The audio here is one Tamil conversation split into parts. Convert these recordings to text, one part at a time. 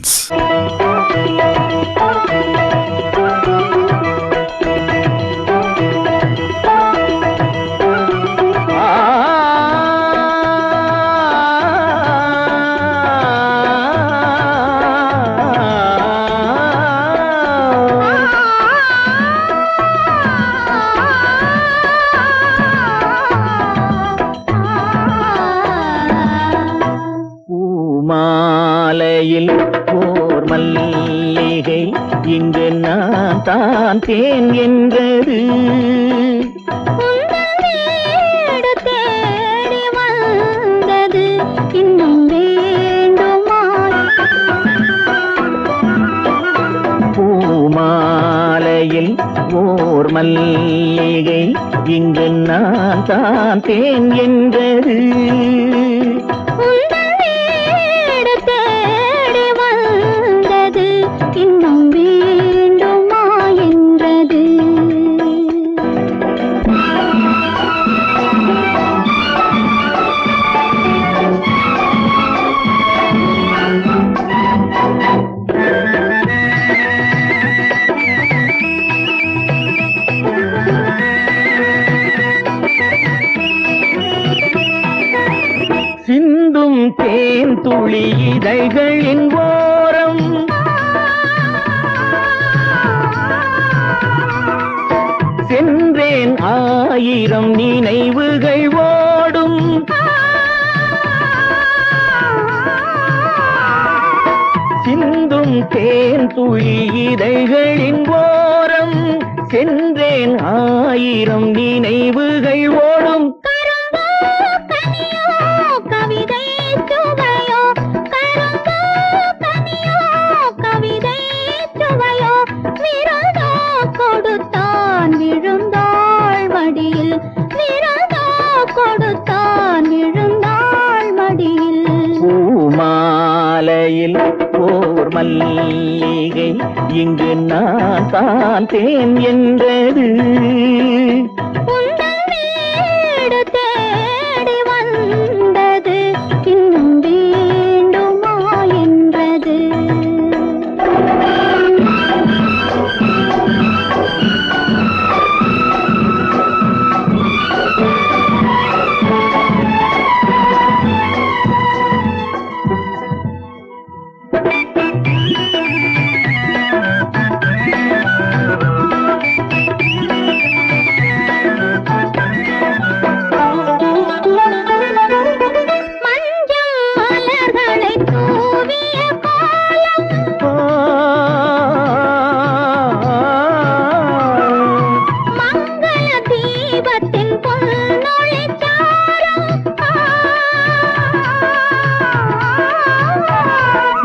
presents. மாலையில் ஓர் மல்லிகை இங்கு நான் தான் தேன் என்றது தேடி வந்தது இன்னும் வேண்டுமா பூமாலையில் ஓர் மல்லிகை இங்கு நான் தான் தேன் என்றது இன்னும் வேண்டுமா என்றது சிந்தும் தேன் துளி இதழ்களின் ஓரம் சென்றேன் ஆயிரம் நினைவுகள் ஓடும் சிந்தும் தேன் துளி இதழ்களின் ஓரம் சென்றேன் ஆயிரம் நினைவுகள் ஓடும் கவிதை சுவையோ கரும்போ கனியோ கவிதை சுவையோ விருதோ கொடுத்தான் விழுந்தாள் மடியில் விருதோ கொடுத்தான் விழுந்தாள் மடியில் பூமாலையில் ஓர் மல்லிகை இங்கு நான் தான் தேன் என்றது தேடி வந்தது இன்னும் வேண்டுமா என்றது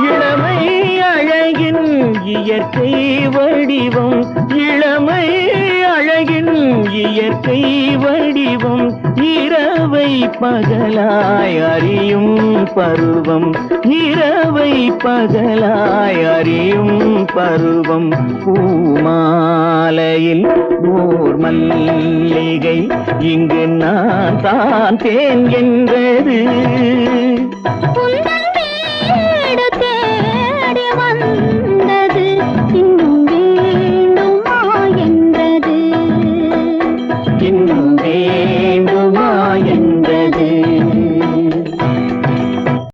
இளமை அழகின் இயற்கை வடிவம் இளமை அழகின் இயற்கை வடிவம் இரவை பகலாய் அறியும் பருவம் இரவை பகலாய் அறியும் பருவம் பூமாலையில் ஓர் மல்லிகை இங்கு நான் தான் தேன் என்றது